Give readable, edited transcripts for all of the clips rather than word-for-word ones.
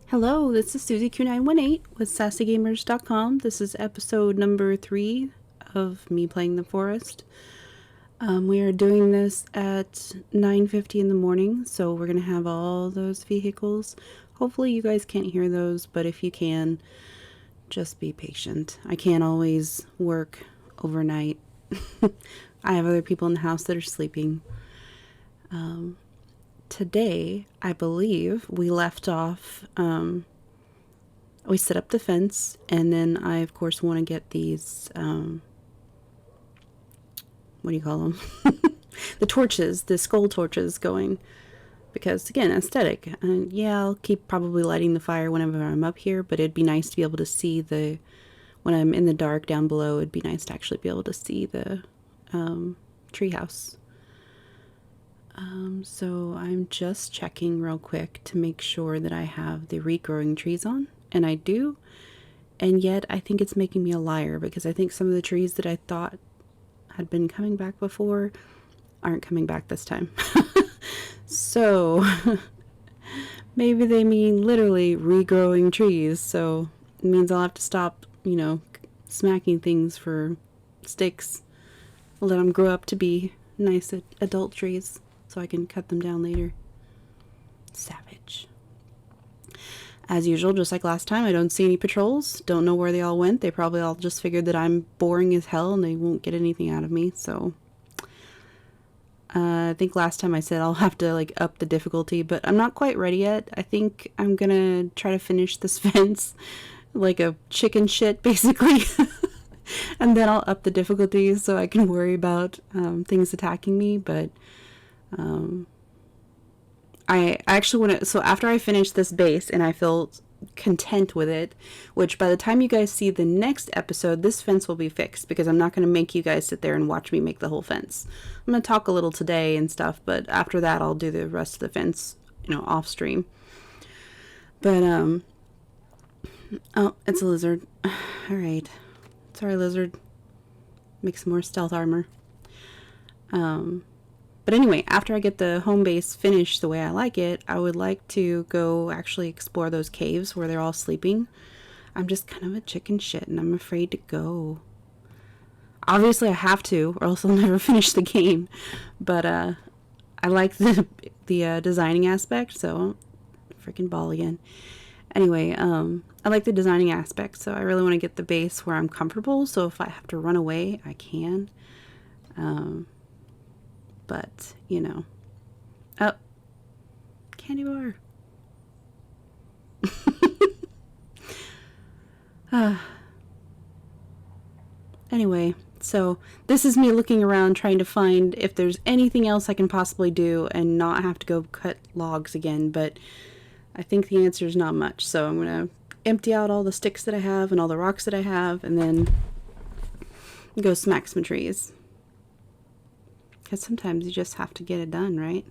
Hello, this is Susie Q918 with SassyGamers.com. This is episode number 3 of me playing the forest. We are doing this at 9:50 in the morning, so we're going to have all those vehicles. Hopefully you guys can't hear those, but if you can, just be patient. I can't always work overnight. I have other people in the house that are sleeping. Today, I believe we left off, we set up the fence, and then I, of course, want to get these, what do you call them? The torches, the skull torches going, because, again, aesthetic. Yeah, I'll keep probably lighting the fire whenever I'm up here, but it'd be nice to be able to see when I'm in the dark down below, it'd be nice to actually be able to see the treehouse. So I'm just checking real quick to make sure that I have the regrowing trees on, and I do, and yet I think it's making me a liar because I think some of the trees that I thought had been coming back before aren't coming back this time. So maybe they mean literally regrowing trees, so it means I'll have to stop, smacking things for sticks. I'll let them grow up to be nice adult trees so I can cut them down later. Savage. As usual, just like last time, I don't see any patrols. Don't know where they all went. They probably all just figured that I'm boring as hell and they won't get anything out of me. So I think last time I said I'll have to up the difficulty, but I'm not quite ready yet. I think I'm gonna try to finish this fence like a chicken shit, basically. And then I'll up the difficulty so I can worry about things attacking me. But I actually want to, so after I finish this base and I feel content with it, which by the time you guys see the next episode, this fence will be fixed because I'm not going to make you guys sit there and watch me make the whole fence. I'm going to talk a little today and stuff, but after that I'll do the rest of the fence, off stream. But, oh, it's a lizard. Alright. Sorry, lizard. Make some more stealth armor. But anyway, after I get the home base finished the way I like it, I would like to go actually explore those caves where they're all sleeping. I'm just kind of a chicken shit and I'm afraid to go. Obviously I have to, or else I'll never finish the game. But I like the designing aspect, so freaking ball again. Anyway, I like the designing aspect, so I really want to get the base where I'm comfortable, so if I have to run away, I can. But, oh, candy bar. Anyway, so this is me looking around trying to find if there's anything else I can possibly do and not have to go cut logs again, but I think the answer is not much. So I'm going to empty out all the sticks that I have and all the rocks that I have and then go smack some trees. Because sometimes you just have to get it done, right?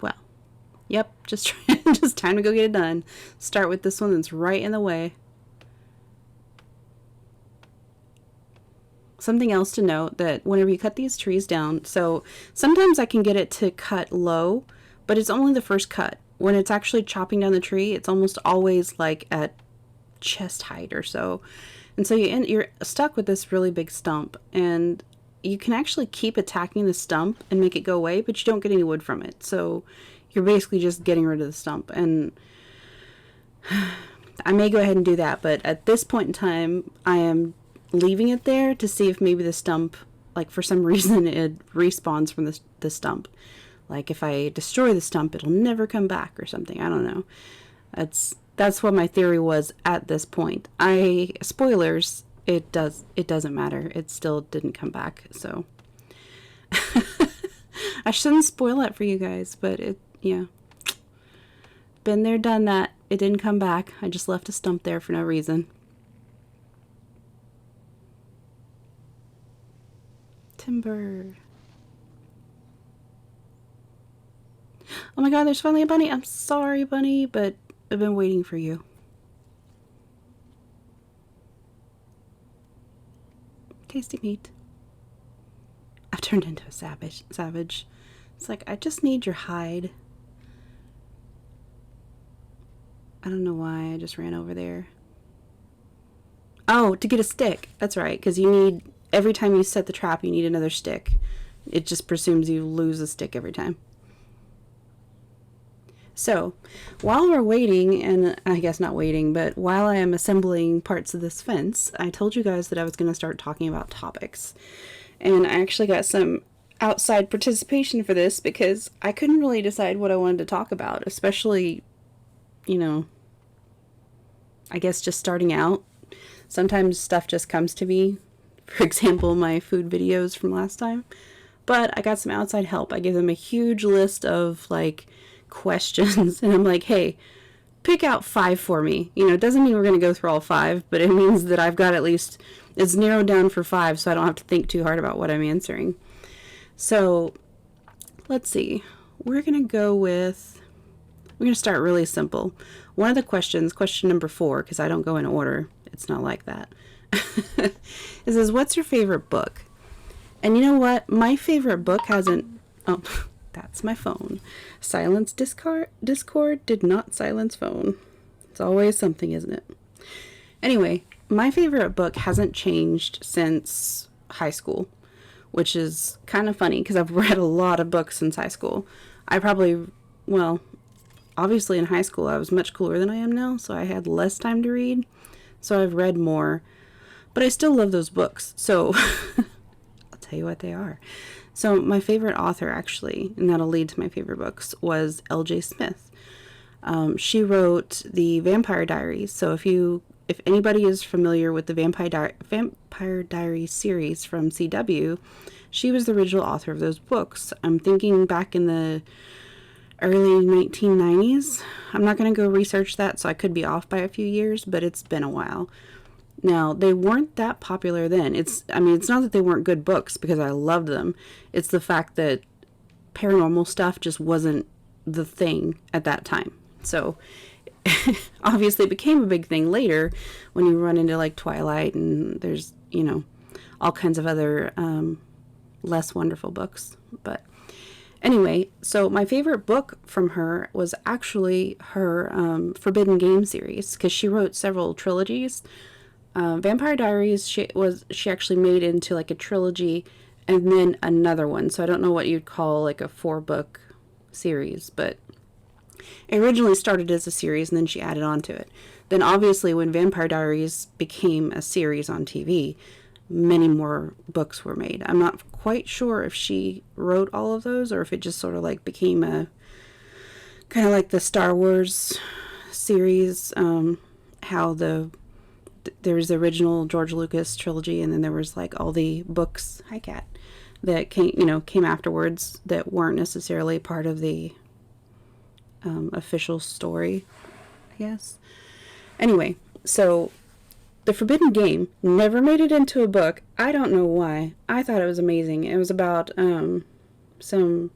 Well, yep, just time to go get it done. Start with this one that's right in the way. Something else to note that whenever you cut these trees down, so sometimes I can get it to cut low, but it's only the first cut. When it's actually chopping down the tree, it's almost always like at chest height or so. And so you're stuck with this really big stump, and you can actually keep attacking the stump and make it go away, but you don't get any wood from it. So you're basically just getting rid of the stump. And I may go ahead and do that, but at this point in time, I am leaving it there to see if maybe the stump, for some reason, it respawns from the stump. Like, if I destroy the stump, it'll never come back or something. I don't know. That's what my theory was at this point. Spoilers, it doesn't matter. It still didn't come back, so. I shouldn't spoil it for you guys, but yeah. Been there, done that. It didn't come back. I just left a stump there for no reason. Timber. Oh my god, there's finally a bunny. I'm sorry, bunny, but I've been waiting for you. Tasty meat. I've turned into a savage. It's like, I just need your hide. I don't know why I just ran over there. Oh, to get a stick. That's right, because you need, every time you set the trap, you need another stick. It just presumes you lose a stick every time. So, while we're waiting, and I guess not waiting, but while I am assembling parts of this fence, I told you guys that I was going to start talking about topics. And I actually got some outside participation for this because I couldn't really decide what I wanted to talk about, especially, you know, I guess just starting out. Sometimes stuff just comes to me. For example, my food videos from last time. But I got some outside help. I gave them a huge list of, like, questions. And I'm like, hey, pick out 5 for me. You know, it doesn't mean we're going to go through all 5, but it means that I've got at least, it's narrowed down for 5, so I don't have to think too hard about what I'm answering. So, let's see. We're going to start really simple. One of the questions, question number 4, because I don't go in order. It's not like that. It says, what's your favorite book? And you know what? My favorite book hasn't... Oh, that's my phone. Silence Discord did not silence phone. It's always something, isn't it? Anyway, my favorite book hasn't changed since high school, which is kind of funny because I've read a lot of books since high school. Obviously in high school I was much cooler than I am now, so I had less time to read. So I've read more, but I still love those books. So I'll tell you what they are. So my favorite author, actually, and that'll lead to my favorite books, was L.J. Smith. She wrote the Vampire Diaries. So if anybody is familiar with the Vampire Diaries series from CW, she was the original author of those books. I'm thinking back in the early 1990s. I'm not going to go research that, so I could be off by a few years, but it's been a while. Now, they weren't that popular then. It's not that they weren't good books, because I loved them. It's the fact that paranormal stuff just wasn't the thing at that time. So, obviously it became a big thing later when you run into, like, Twilight, and there's, all kinds of other less wonderful books. But anyway, so my favorite book from her was actually her Forbidden Game series, because she wrote several trilogies. Vampire Diaries, she actually made into like a trilogy and then another one. So I don't know what you'd call like a 4-book series, but it originally started as a series and then she added on to it. Then obviously when Vampire Diaries became a series on TV, many more books were made. I'm not quite sure if she wrote all of those or if it just sort of like became a kind of like the Star Wars series, how there was the original George Lucas trilogy, and then there was like all the books, hi cat, that came afterwards that weren't necessarily part of the official story, I guess. Anyway, so the Forbidden Game never made it into a book. I don't know why. I thought it was amazing. It was about so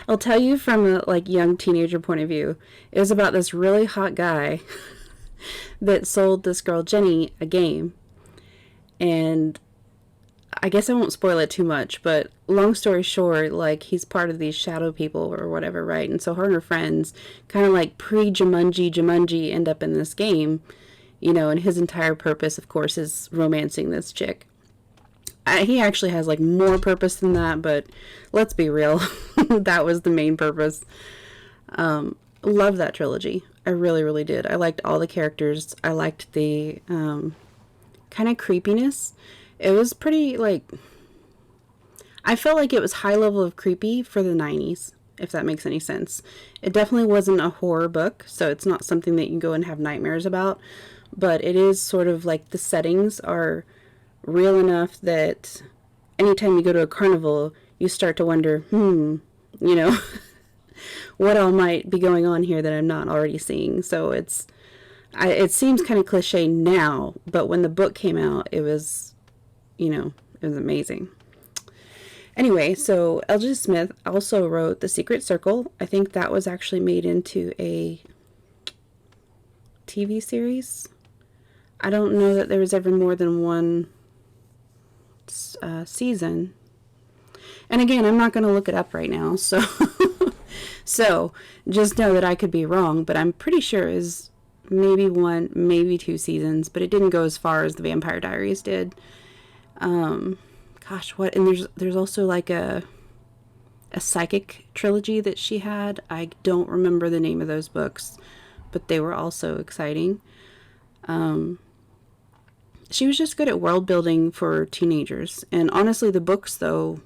I'll tell you from a like young teenager point of view. It was about this really hot guy that sold this girl Jenny a game, and I guess I won't spoil it too much, but long story short, like, he's part of these shadow people or whatever, right? And so her and her friends kind of like Jumanji end up in this game, and his entire purpose, of course, is romancing this chick. He actually has like more purpose than that, but let's be real. That was the main purpose. Love that trilogy. I really, really did. I liked all the characters. I liked the kind of creepiness. It was pretty, like, I felt like it was high level of creepy for the 90s, if that makes any sense. It definitely wasn't a horror book, so it's not something that you can go and have nightmares about, but it is sort of like the settings are real enough that anytime you go to a carnival, you start to wonder, what all might be going on here that I'm not already seeing. So it seems kind of cliche now, but when the book came out, it was amazing. Anyway, so L.J. Smith also wrote The Secret Circle. I think that was actually made into a TV series. I don't know that there was ever more than one season. And again, I'm not going to look it up right now, so so just know that I could be wrong, but I'm pretty sure it was maybe one, maybe two seasons, but it didn't go as far as the Vampire Diaries did. Gosh, what? And there's also like a psychic trilogy that she had. I don't remember the name of those books, but they were also exciting. She was just good at world building for teenagers. And honestly, the books, though,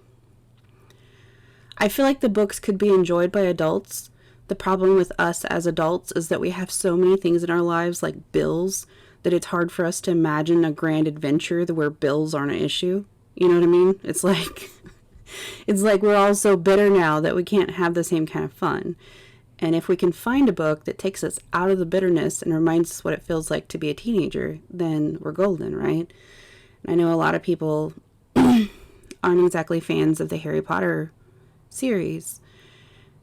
I feel like the books could be enjoyed by adults. The problem with us as adults is that we have so many things in our lives, like bills, that it's hard for us to imagine a grand adventure where bills aren't an issue. You know what I mean? It's like we're all so bitter now that we can't have the same kind of fun. And if we can find a book that takes us out of the bitterness and reminds us what it feels like to be a teenager, then we're golden, right? And I know a lot of people aren't exactly fans of the Harry Potter series.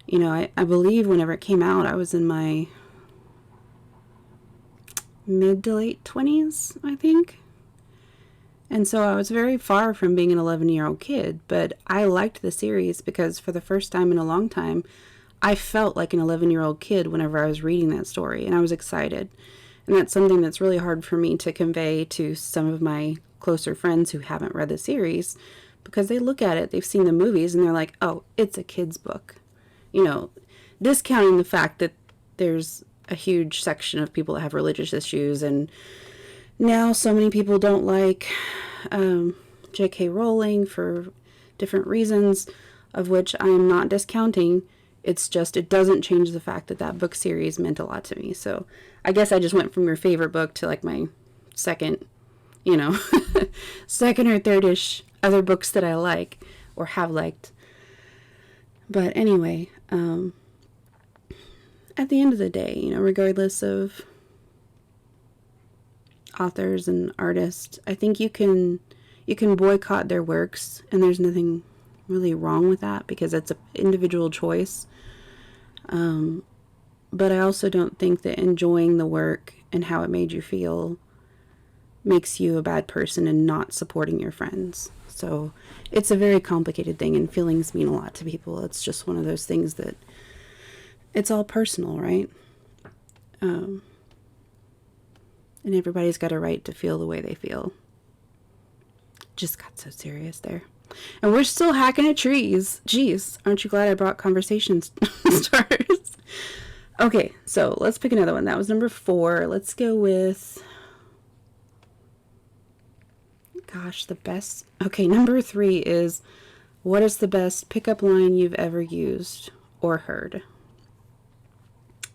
You know, I believe whenever it came out, I was in my mid to late 20s, I think. And so I was very far from being an 11-year-old kid, but I liked the series because for the first time in a long time, I felt like an 11-year-old kid whenever I was reading that story, and I was excited. And that's something that's really hard for me to convey to some of my closer friends who haven't read the series, because they look at it, they've seen the movies, and they're like, oh, it's a kid's book. You know, discounting the fact that there's a huge section of people that have religious issues, and now so many people don't like J.K. Rowling for different reasons, of which I am not discounting. It's just, it doesn't change the fact that that book series meant a lot to me. So I guess I just went from your favorite book to like my second, second or third-ish other books that I like or have liked. But anyway, at the end of the day, regardless of authors and artists, I think you can boycott their works, and there's nothing really wrong with that because it's an individual choice. But I also don't think that enjoying the work and how it made you feel makes you a bad person and not supporting your friends. So it's a very complicated thing, and feelings mean a lot to people. It's just one of those things that it's all personal, right? And everybody's got a right to feel the way they feel. Just got so serious there. And we're still hacking at trees. Jeez, aren't you glad I brought conversation starters? Okay, so let's pick another one. That was number 4. Let's go with... Gosh, the best... Okay, number 3 is, what is the best pickup line you've ever used or heard? I'm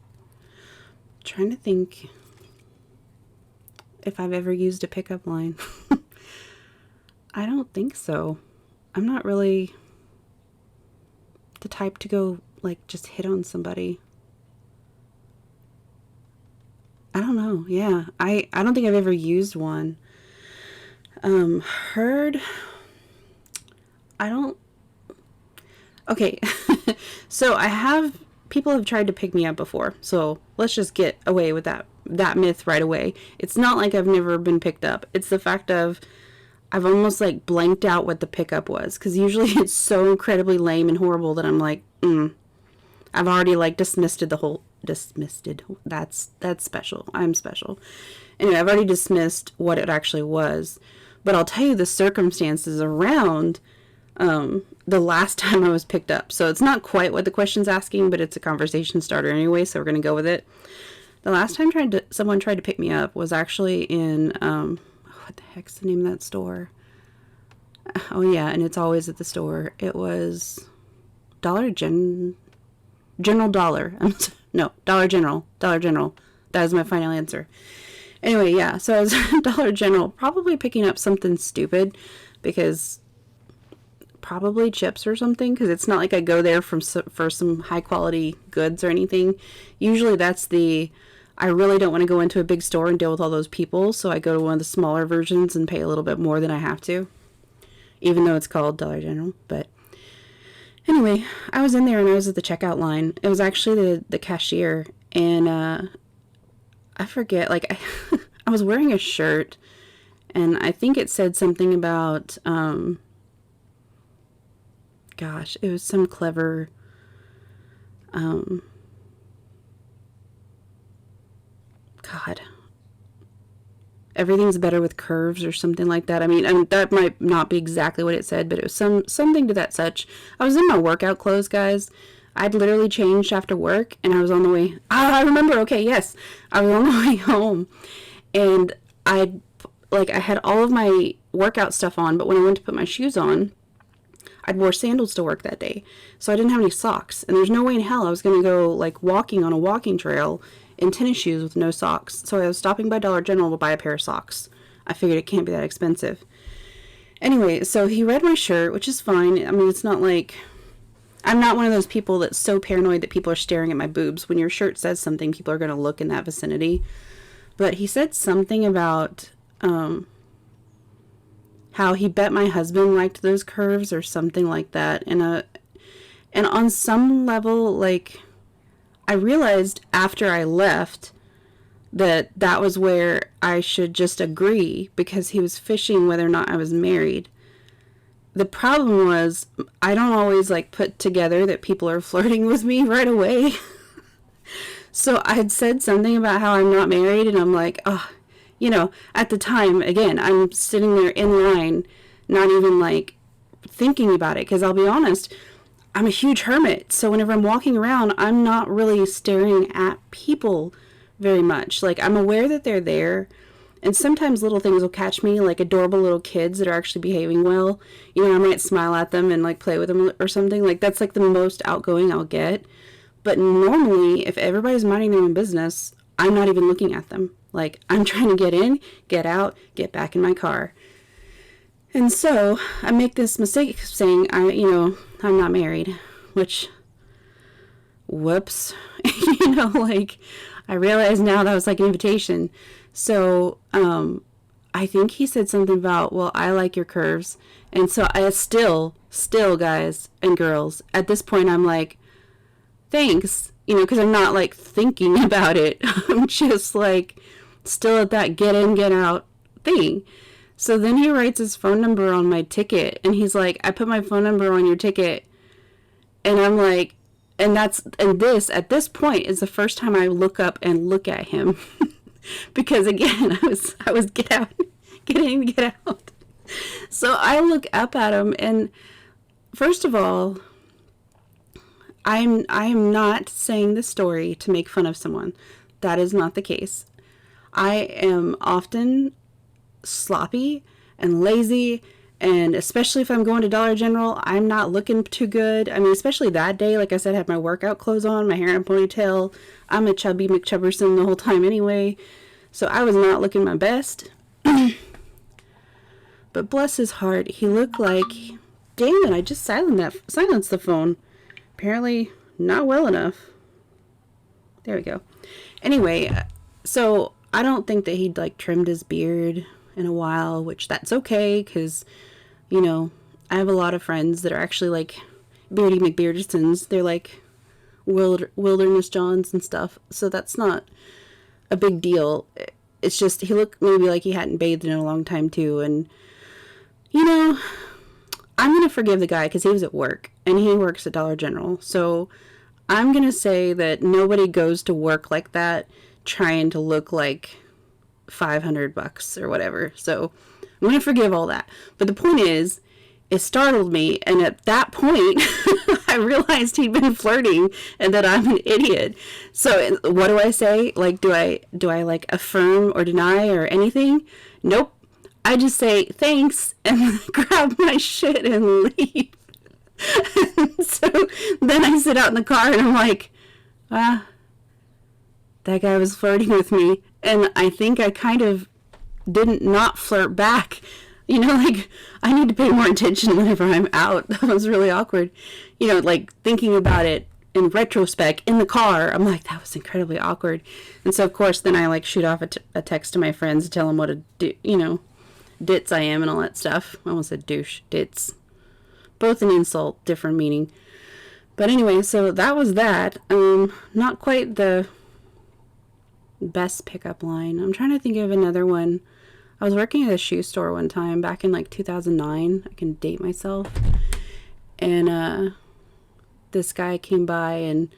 trying to think if I've ever used a pickup line. I don't think so. I'm not really the type to go, just hit on somebody. I don't know. Yeah. I don't think I've ever used one. Heard. I don't. Okay. So people have tried to pick me up before. So let's just get away with that myth right away. It's not like I've never been picked up. It's the fact of I've almost blanked out what the pickup was, because usually it's so incredibly lame and horrible that I'm like, I've already dismissed it. That's special. I'm special. Anyway, I've already dismissed what it actually was, but I'll tell you the circumstances around the last time I was picked up. So it's not quite what the question's asking, but it's a conversation starter anyway, so we're going to go with it. The last time someone tried to pick me up was actually in, what the heck's the name of that store? Oh yeah, and it's always at the store. It was General Dollar. No, Dollar General. Dollar General. That is my final answer. Anyway, yeah, so I was at Dollar General, probably picking up something stupid, because probably chips or something, because it's not like I go there for some high quality goods or anything. Usually that's I really don't want to go into a big store and deal with all those people, so I go to one of the smaller versions and pay a little bit more than I have to, even though it's called Dollar General. But Anyway, I was in there and I was at the checkout line. It was actually the cashier, and I forget, like, I was wearing a shirt, and I think it said something about, gosh, it was some clever, God, everything's better with curves or something like that. I mean, that might not be exactly what it said, but it was something to that such. I was in my workout clothes, guys. I'd literally changed after work, and I was on the way. Ah, I remember. Okay, yes, I was on the way home, and I had all of my workout stuff on, but when I went to put my shoes on, I'd wore sandals to work that day, so I didn't have any socks, and there's no way in hell I was gonna go like walking on a walking trail in tennis shoes with no socks. So I was stopping by Dollar General to buy a pair of socks. I figured it can't be that expensive. Anyway, so he read my shirt, which is fine. I mean, it's not like I'm not one of those people that's so paranoid that people are staring at my boobs. When your shirt says something, people are going to look in that vicinity. But he said something about how he bet my husband liked those curves or something like that. And on some level, like, I realized after I left that that was where I should just agree, because he was fishing whether or not I was married. The problem was I don't always like put together that people are flirting with me right away. So I had said something about how I'm not married, and I'm like, oh, at the time, again, I'm sitting there in line, not even like thinking about it, because I'll be honest, I'm a huge hermit. So whenever I'm walking around, I'm not really staring at people very much. Like, I'm aware that they're there, and sometimes little things will catch me, like adorable little kids that are actually behaving well. I might smile at them and like play with them or something. Like, that's like the most outgoing I'll get. But normally, if everybody's minding their own business, I'm not even looking at them. Like, I'm trying to get in, get out, get back in my car. And so I make this mistake of saying, I'm not married, which, whoops, like, I realize now that was like an invitation. So, I think he said something about, well, I like your curves. And so I still, guys and girls, at this point, I'm like, thanks, because I'm not like thinking about it. I'm just like still at that get in, get out thing. So then he writes his phone number on my ticket, and he's like, I put my phone number on your ticket. And I'm like, this at this point is the first time I look up and look at him. Because again, I was get out, get in, get out. So I look up at him, and first of all, I am not saying this story to make fun of someone. That is not the case. I am often sloppy and lazy, and especially if I'm going to Dollar General, I'm not looking too good. I mean, especially that day, like I said, I had my workout clothes on, my hair in a ponytail. I'm a chubby McChubberson the whole time anyway, so I was not looking my best. But bless his heart, he looked like, damn it, I just silenced the phone. Apparently not well enough. There we go. Anyway, so I don't think that he'd like trimmed his beard in a while, which that's okay, because I have a lot of friends that are actually like Beardy McBeardsons. They're like wilderness Johns and stuff, so that's not a big deal. It's just he looked maybe like he hadn't bathed in a long time too, and I'm gonna forgive the guy because he was at work and he works at Dollar General, so I'm gonna say that nobody goes to work like that trying to look like $500 or whatever. So I'm gonna forgive all that. But the point is, it startled me, and at that point, I realized he'd been flirting and that I'm an idiot. So what do I say? Like, do I like affirm or deny or anything? Nope. I just say thanks and grab my shit and leave. So then I sit out in the car and I'm like, that guy was flirting with me. And I think I kind of didn't not flirt back. Like, I need to pay more attention whenever I'm out. That was really awkward. Like, thinking about it in retrospect in the car, I'm like, that was incredibly awkward. And so, of course, then I like shoot off a text to my friends to tell them what a ditz I am and all that stuff. I almost said douche. Ditz. Both an insult, different meaning. But anyway, so that was that. Not quite the best pickup line. I'm trying to think of another one. I was working at a shoe store one time back in like 2009. I can date myself. And this guy came by, and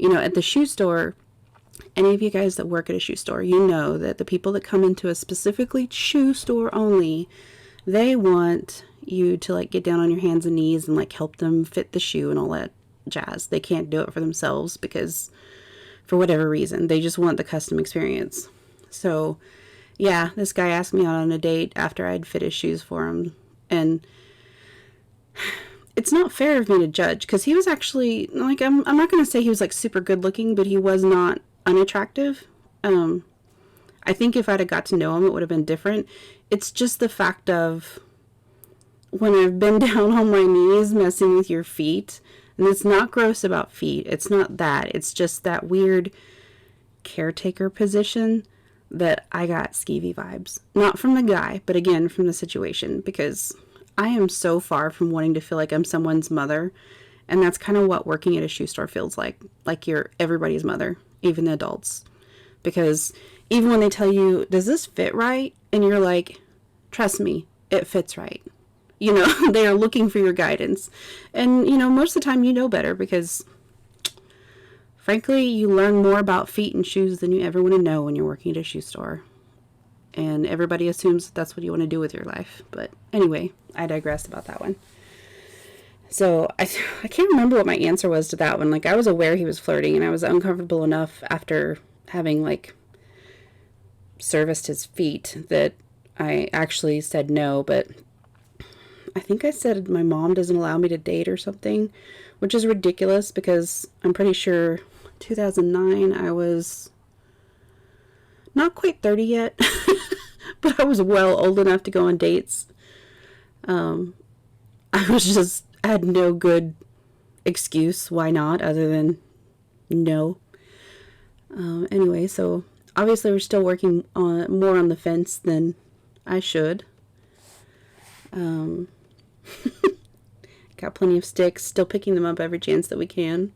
at the shoe store, any of you guys that work at a shoe store, you know that the people that come into a specifically shoe store only, they want you to like get down on your hands and knees and like help them fit the shoe and all that jazz. They can't do it for themselves because for whatever reason, they just want the custom experience. So yeah, this guy asked me out on a date after I'd fit his shoes for him, and it's not fair of me to judge because he was actually like, I'm not going to say he was like super good looking, but he was not unattractive. I think if I'd have got to know him, it would have been different. It's just the fact of when I've been down on my knees messing with your feet, and it's not gross about feet. It's not that. It's just that weird caretaker position that I got skeevy vibes. Not from the guy, but again, from the situation, because I am so far from wanting to feel like I'm someone's mother. And that's kind of what working at a shoe store feels like. Like you're everybody's mother, even the adults. Because even when they tell you, does this fit right? And you're like, trust me, it fits right. They are looking for your guidance. And, most of the time you know better because, frankly, you learn more about feet and shoes than you ever want to know when you're working at a shoe store. And everybody assumes that's what you want to do with your life. But anyway, I digressed about that one. So I can't remember what my answer was to that one. Like, I was aware he was flirting, and I was uncomfortable enough after having, like, serviced his feet that I actually said no. But I think I said my mom doesn't allow me to date or something, which is ridiculous because I'm pretty sure 2009 I was not quite 30 yet, but I was well old enough to go on dates. I had no good excuse why not other than no. Anyway, so obviously we're still working more on the fence than I should. Got plenty of sticks, still picking them up every chance that we can.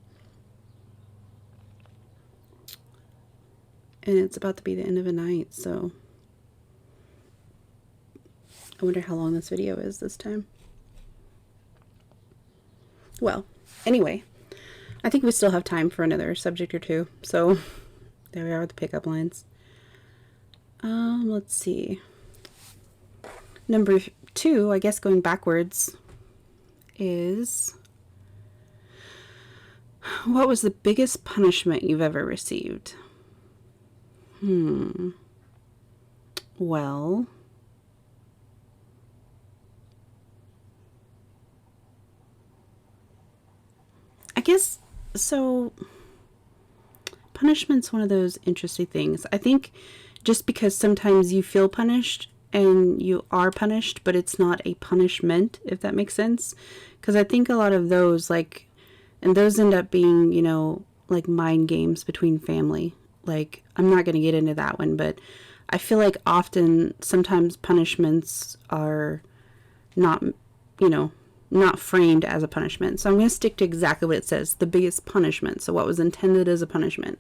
And it's about to be the end of a night, so I wonder how long this video is this time. Well, anyway, I think we still have time for another subject or two, so there we are with the pickup lines. Let's see. Number 2, I guess going backwards, is what was the biggest punishment you've ever received? Well, I guess so. Punishment's one of those interesting things. I think just because sometimes you feel punished and you are punished, but it's not a punishment, if that makes sense. Because I think a lot of those, like, and those end up being, like mind games between family. Like, I'm not going to get into that one, but I feel like often, sometimes punishments are not, not framed as a punishment. So I'm going to stick to exactly what it says, the biggest punishment. So what was intended as a punishment.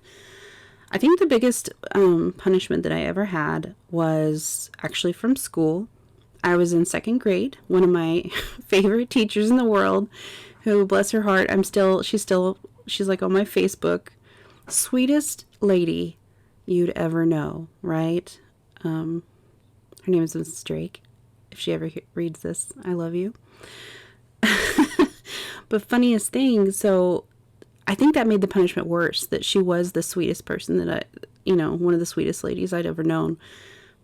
I think the biggest punishment that I ever had was actually from school. I was in 2nd grade. One of my favorite teachers in the world, who, bless her heart, she's like on my Facebook. Sweetest lady you'd ever know, right? Her name is Mrs. Drake. If she ever reads this, I love you. But funniest thing, so I think that made the punishment worse, that she was the sweetest person that one of the sweetest ladies I'd ever known.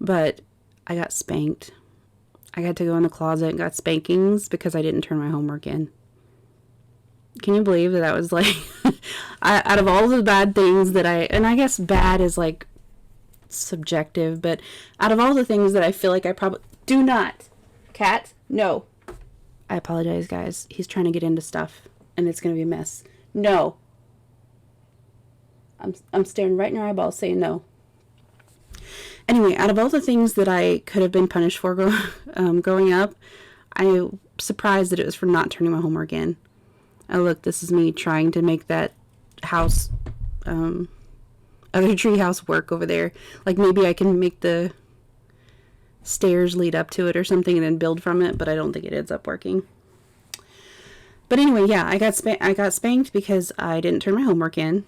But I got spanked. I had to go in the closet and got spankings because I didn't turn my homework in. Can you believe that was like, out of all the bad things that and I guess bad is like subjective, but out of all the things that I feel like I probably, do not, cat, no. I apologize, guys. He's trying to get into stuff and it's going to be a mess. No. I'm staring right in your eyeballs saying no. Anyway, out of all the things that I could have been punished for growing up, I'm surprised that it was for not turning my homework in. Oh, look, this is me trying to make that house, other tree house work over there. Like, maybe I can make the stairs lead up to it or something and then build from it, but I don't think it ends up working. But anyway, yeah, I got spanked because I didn't turn my homework in.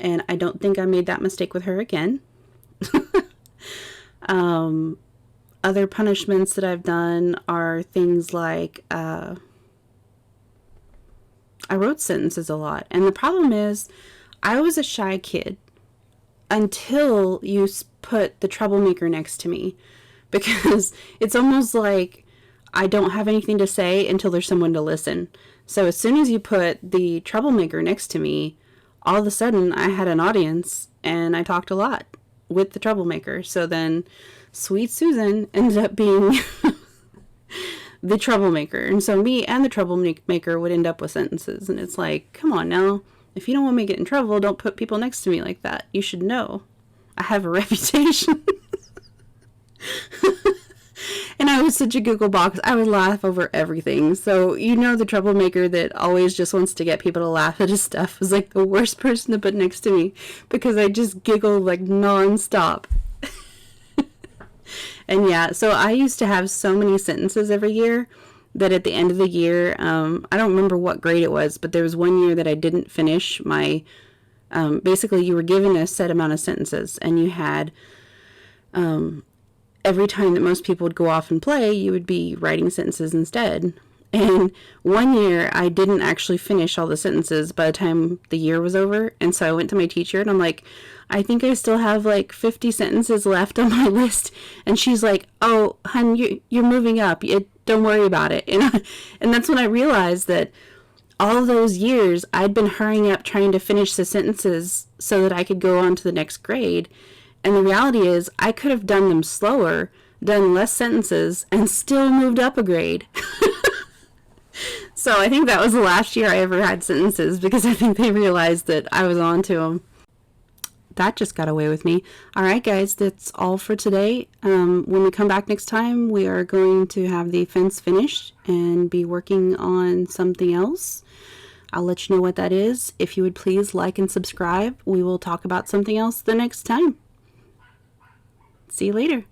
And I don't think I made that mistake with her again. Other punishments that I've done are things like, I wrote sentences a lot. And the problem is, I was a shy kid until you put the troublemaker next to me. Because it's almost like I don't have anything to say until there's someone to listen. So as soon as you put the troublemaker next to me, all of a sudden I had an audience and I talked a lot with the troublemaker. So then Sweet Susan ended up being the troublemaker. And so me and the troublemaker would end up with sentences. And it's like, come on now. If you don't want me to get in trouble, don't put people next to me like that. You should know. I have a reputation. And I was such a giggle box. I would laugh over everything. So, you know, the troublemaker that always just wants to get people to laugh at his stuff was like the worst person to put next to me because I just giggled like nonstop. And yeah, so I used to have so many sentences every year that at the end of the year, I don't remember what grade it was, but there was one year that I didn't finish my, basically you were given a set amount of sentences and you had, every time that most people would go off and play, you would be writing sentences instead. And one year, I didn't actually finish all the sentences by the time the year was over. And so I went to my teacher and I'm like, I think I still have like 50 sentences left on my list. And she's like, oh, hun, you're moving up. Don't worry about it. And that's when I realized that all those years, I'd been hurrying up trying to finish the sentences so that I could go on to the next grade. And the reality is, I could have done them slower, done less sentences, and still moved up a grade. So I think that was the last year I ever had sentences because I think they realized that I was on to them. That just got away with me. All right, guys, that's all for today. When we come back next time, we are going to have the fence finished and be working on something else. I'll let you know what that is. If you would please like and subscribe, we will talk about something else the next time. See you later.